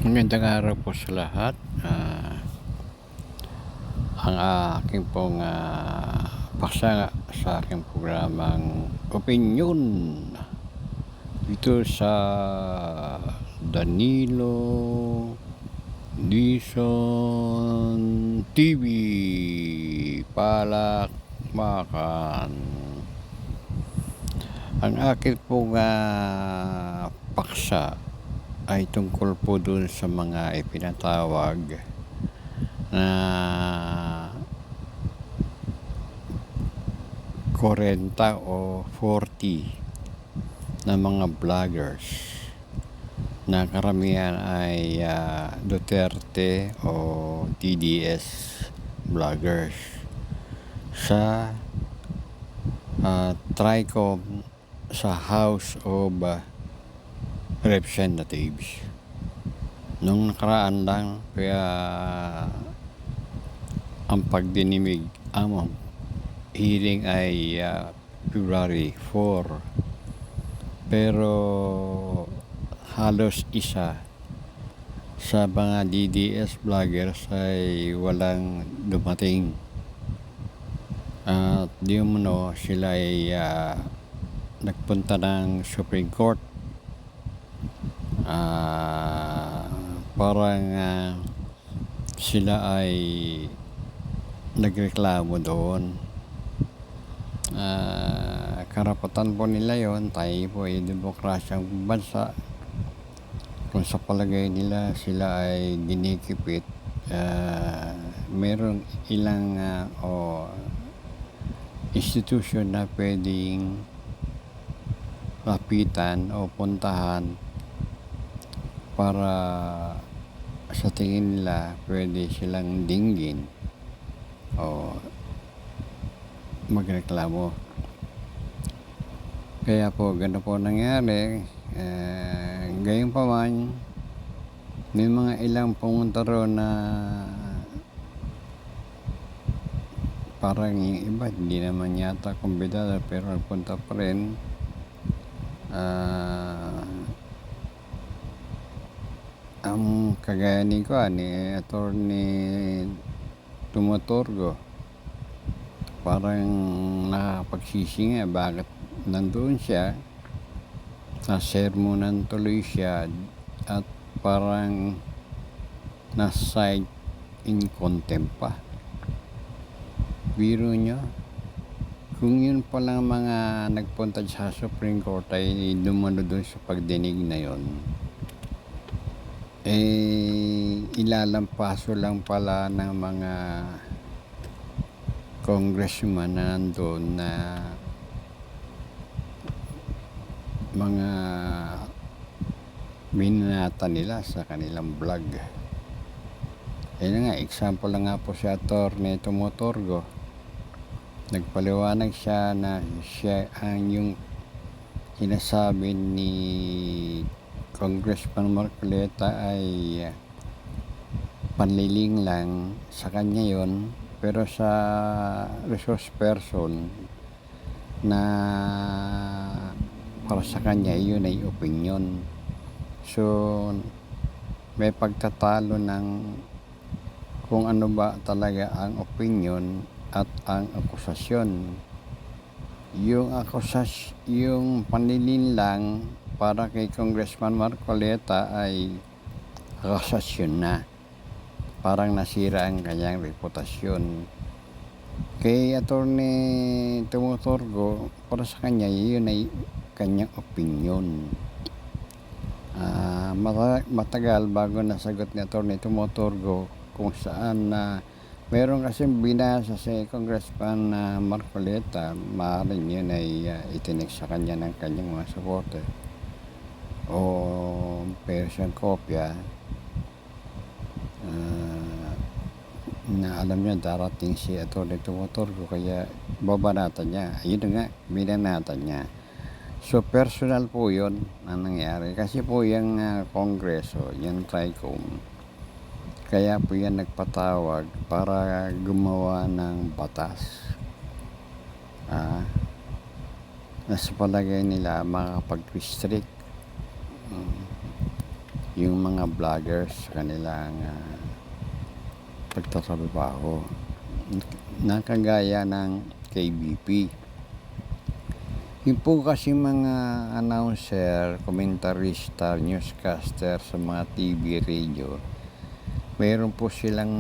Magandang araw po sa lahat. Ang aking pong paksa sa aking programang Opinyon dito sa Danilo Dison TV Palakmakan. Ang aking pong paksa ay tungkol po dun sa mga ipinatawag na 40 o 40 na mga vloggers na karamihan ay Duterte o DDS vloggers sa TRICOM sa House of Representatives. Nung nakaraan lang, kaya ang pagdinimig, ang hearing ay February 4. Pero halos isa sa mga DDS vloggers ay walang dumating. At di umano sila ay nagpunta ng Supreme Court. Parang sila ay nagreklamo doon. Karapatan po nila yon. Tayo po ay demokrasyang bansa. Kung sa palagay nila sila ay ginikipit, meron ilang institusyon na pwedeng lapitan o puntahan para sa tingin nila pwede silang dinggin o magreklamo. Kaya po gano'n po nangyari. Gayon pa man, may mga ilang pumunta roon na parang yung iba hindi naman yata kumbidado pero nagpunta pa rin. Ang kagaya ni Attorney Tumotorgo, parang nakapagsisi nga bakit nandun siya, nasermonan tuloy siya at parang na-cite in contempt pa. Biro nyo, kung yun palang mga nagpunta sa Supreme Court ay dumano doon sa pagdinig na yon, ilalampaso lang pala ng mga congressman na nandun na mga binanata nila sa kanilang vlog. Ayun nga, example lang nga po si Attorney Tumotorgo. Nagpaliwanag siya na siya ang yung sinasabi ni Congressman Marcoleta ay panliling lang sa kanya yon, pero sa resource person na para sa kanya yun ay opinion. So may pagtatalo ng kung ano ba talaga ang opinion at ang akusasyon. Yung panlilin lang para kay Congressman Marcoleta ay akusasyon na. Parang nasira ang kanyang reputasyon. Kay Attorney Tumotorgo, para sa kanya, yun ay kanyang opinion. Matagal bago nasagot ni Attorney Tumotorgo kung saan meron kasing binasa si Congressman Marcoleta, maaaring yun ay itinig sa kanya ng kanyang mga supporter o pero kopya na alam niya darating si Atty. Tumotorgo, kaya babanatan niya. Ayun nga, binanatan niya. So personal po yun ang nangyari, kasi po yung kongreso, yung TRICOM, kaya po yan nagpatawag para gumawa ng batas na sa palagay nila makapag-restrict yung mga vloggers sa kanilang pagtatrabaho na kagaya ng KBP. Yung po kasi mga announcer, komentarista, newscaster sa mga TV, radio, mayroon po silang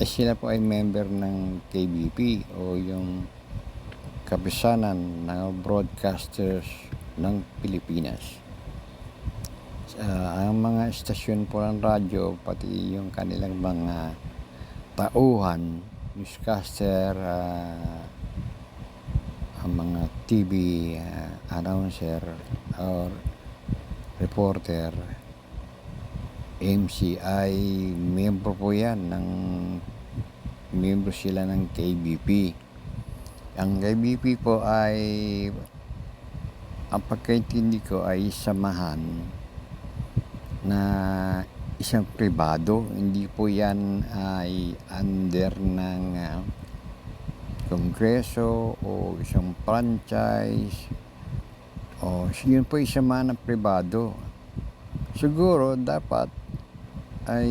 sila po ay member ng KBP o yung kapisanan ng broadcasters ng Pilipinas. Ang mga estasyon po ng radyo, pati yung kanilang mga tauhan, newscaster, ang mga TV announcer or reporter, MC ay membro po yan membro sila ng KBP. Ang KBP po ay ang pagkaintindi ko ay samahan na isang pribado, hindi po yan ay under ng kongreso o isang franchise o yun po isang man ng pribado. Siguro dapat ay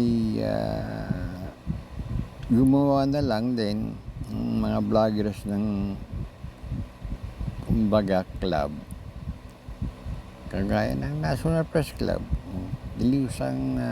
gumawa na lang din ng mga vloggers ng kumbaga club kagaya ng National Press Club, ilusang